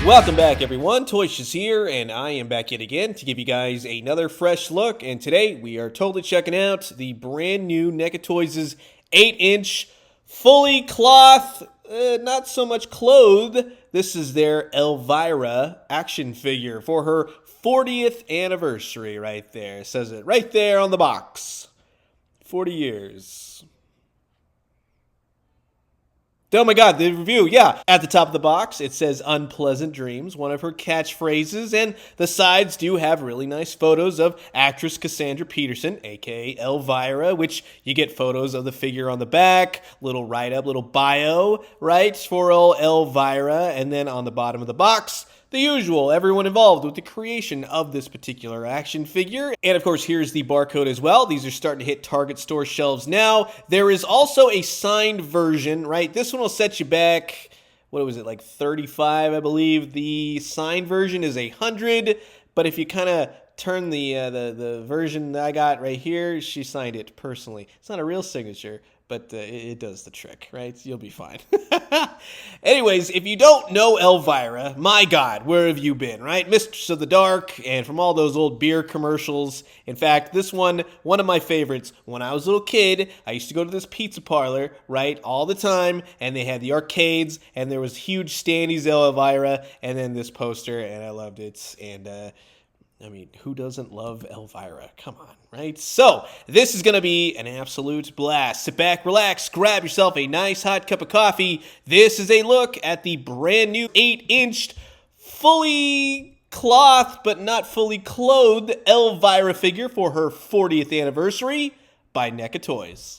Welcome back, everyone. Toys here, and I am back yet again to give you guys another fresh look. And today we are totally checking out the brand new NECA Toys' 8-inch fully cloth, not so much clothed. This is their ELVIRA action figure for her 40th anniversary right there. It says it right there on the box. 40 years. Oh my god, the review, yeah. At the top of the box, it says unpleasant dreams, one of her catchphrases, and the sides do have really nice photos of actress Cassandra Peterson, aka ELVIRA, which you get photos of the figure on the back, little write-up, little bio, right, for old ELVIRA, and then on the bottom of the box, the usual, everyone involved with the creation of this particular action figure. And of course, here's the barcode as well. These are starting to hit Target store shelves now. There is also a signed version, right? This one will set you back, what was it, like 35, I believe. The signed version is 100, but if you kind of turn the version that I got right here, she signed it personally. It's not a real signature, but it does the trick, right? You'll be fine. Anyways, if you don't know ELVIRA, my God, where have you been, right? Mistress of the Dark, and from all those old beer commercials. In fact, this one of my favorites. When I was a little kid, I used to go to this pizza parlor, right, all the time, and they had the arcades, and there was huge standees ELVIRA, and then this poster, and I loved it, and I mean, who doesn't love ELVIRA? Come on, right? So, this is going to be an absolute blast. Sit back, relax, grab yourself a nice hot cup of coffee. This is a look at the brand new 8-inch, fully cloth, but not fully clothed ELVIRA figure for her 40th anniversary by NECA Toys.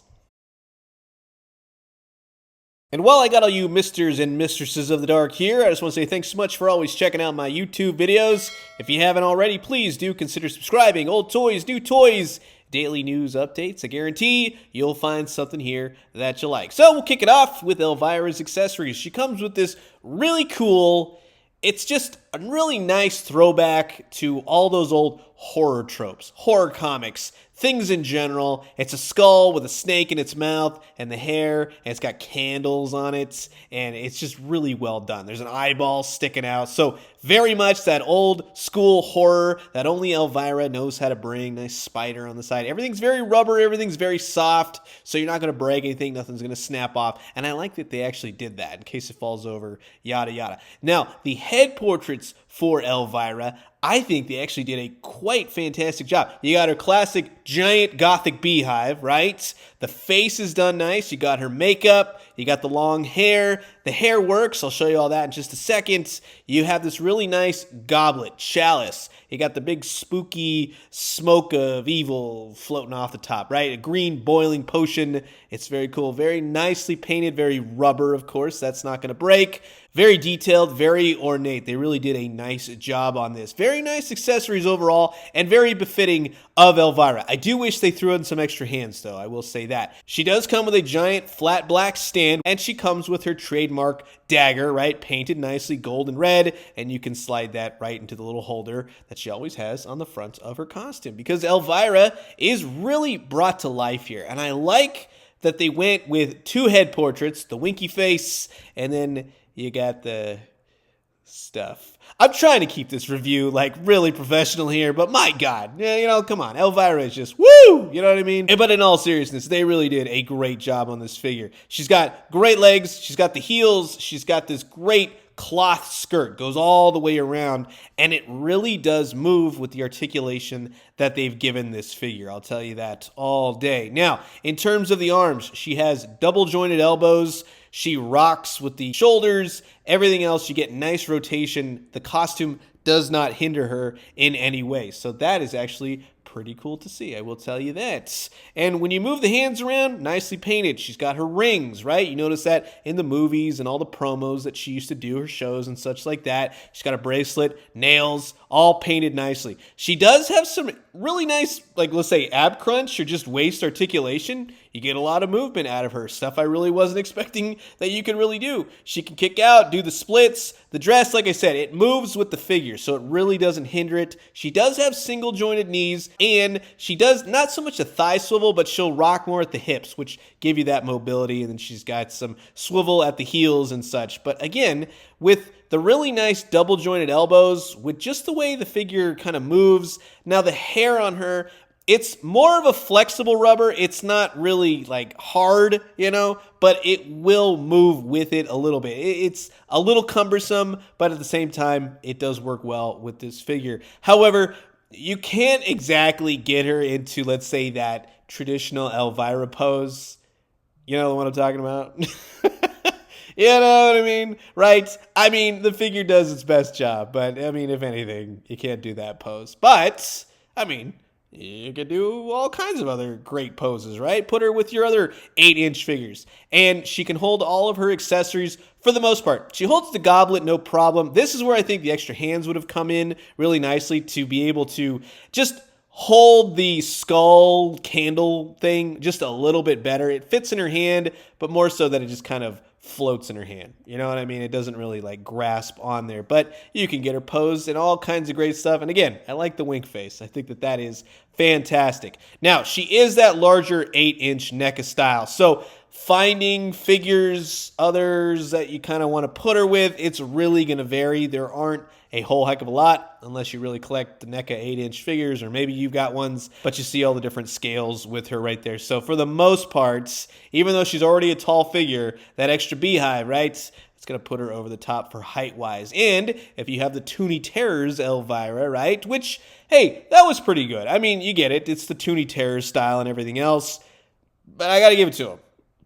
And while I got all you misters and mistresses of the dark here, I just want to say thanks so much for always checking out my YouTube videos. If you haven't already, please do consider subscribing. Old toys, new toys, daily news updates. I guarantee you'll find something here that you like. So we'll kick it off with ELVIRA's accessories. She comes with this really cool, it's just a really nice throwback to all those old horror tropes, horror comics, things in general. It's a skull with a snake in its mouth and the hair, and it's got candles on it, and it's just really well done. There's an eyeball sticking out, so very much that old school horror that only ELVIRA knows how to bring. Nice spider on the side. Everything's very rubber, everything's very soft, so you're not going to break anything, nothing's going to snap off, and I like that they actually did that in case it falls over, yada yada. Now, the head portraits for ELVIRA, I think they actually did a quite fantastic job. You got her classic giant gothic beehive, right? The face is done nice. You got her makeup. You got the long hair. The hair works. I'll show you all that in just a second. You have this really nice goblet, chalice. You got the big spooky smoke of evil floating off the top, right? A green boiling potion. It's very cool. Very nicely painted. Very rubber, of course. That's not going to break. Very detailed, very ornate. They really did a nice job on this. Very nice accessories overall, and very befitting of ELVIRA. I do wish they threw in some extra hands, though. I will say that. She does come with a giant flat black stand, and she comes with her trademark dagger, right? Painted nicely gold and red, and you can slide that right into the little holder that she always has on the front of her costume, because ELVIRA is really brought to life here, and I like that they went with two head portraits, the winky face, and then you got the stuff. I'm trying to keep this review like really professional here, but my God, you know, come on. ELVIRA is just woo, you know what I mean? But in all seriousness, they really did a great job on this figure. She's got great legs, she's got the heels, she's got this great cloth skirt, goes all the way around, and it really does move with the articulation that they've given this figure. I'll tell you that all day. Now, in terms of the arms, she has double jointed elbows. She rocks with the shoulders. Everything else, you get nice rotation. The costume does not hinder her in any way. So that is actually pretty cool to see, I will tell you that. And when you move the hands around, nicely painted. She's got her rings, right? You notice that in the movies and all the promos that she used to do, her shows and such like that. She's got a bracelet, nails, all painted nicely. She does have some really nice, like let's say ab crunch or just waist articulation. You get a lot of movement out of her. Stuff I really wasn't expecting that you could really do. She can kick out, do the splits. The dress, like I said, it moves with the figure. figure, so it really doesn't hinder it. She does have single jointed knees, and she does not so much a thigh swivel, but she'll rock more at the hips, which give you that mobility, and then she's got some swivel at the heels and such. But again, with the really nice double jointed elbows, with just the way the figure kind of moves, now the hair on her, it's more of a flexible rubber. It's not really like hard, you know, but it will move with it a little bit. It's a little cumbersome, but at the same time, it does work well with this figure. However, you can't exactly get her into, let's say, that traditional Elvira pose. You know the one I'm talking about? You know what I mean? Right? I mean, the figure does its best job, but I mean, if anything, you can't do that pose. But, I mean, you could do all kinds of other great poses, right? Put her with your other 8-inch figures. And she can hold all of her accessories for the most part. She holds the goblet, no problem. This is where I think the extra hands would have come in really nicely to be able to just hold the skull candle thing just a little bit better. It fits in her hand, but more so that it just kind of floats in her hand. You know what I mean? It doesn't really like grasp on there, but you can get her posed and all kinds of great stuff. And again, I like the wink face. I think that is fantastic. Now, she is that larger 8-inch NECA style. So finding figures, others that you kind of want to put her with, it's really going to vary. There aren't a whole heck of a lot unless you really collect the NECA 8-inch figures, or maybe you've got ones, but you see all the different scales with her right there. So for the most part, even though she's already a tall figure, that extra beehive, right, it's going to put her over the top for height-wise. And if you have the Toonie Terrors Elvira, right, which, hey, that was pretty good. I mean, you get it. It's the Toonie Terrors style and everything else, but I got to give it to them.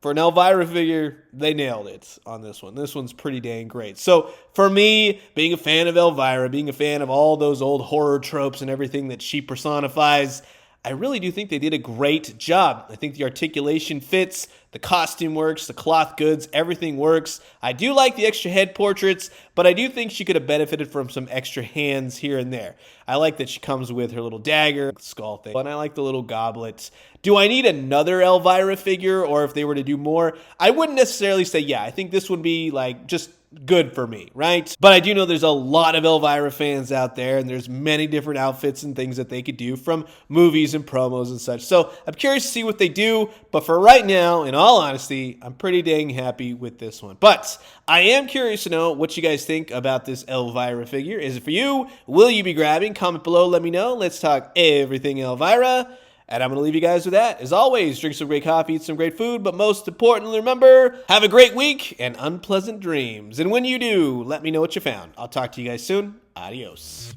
For an Elvira figure, they nailed it on this one. This one's pretty dang great. So for me, being a fan of Elvira, being a fan of all those old horror tropes and everything that she personifies, I really do think they did a great job. I think the articulation fits, the costume works, the cloth goods, everything works. I do like the extra head portraits, but I do think she could have benefited from some extra hands here and there. I like that she comes with her little dagger, skull thing, and I like the little goblet. Do I need another Elvira figure, or if they were to do more? I wouldn't necessarily say yeah. I think this would be like just good for me, right? But I do know there's a lot of Elvira fans out there, and there's many different outfits and things that they could do from movies and promos and such. So I'm curious to see what they do, but for right now, in all honesty, I'm pretty dang happy with this one. But I am curious to know what you guys think about this Elvira figure. Is it for you? Will you be grabbing? Comment below, let me know. Let's talk everything Elvira. And I'm going to leave you guys with that. As always, drink some great coffee, eat some great food, but most importantly, remember, have a great week and unpleasant dreams. And when you do, let me know what you found. I'll talk to you guys soon. Adios.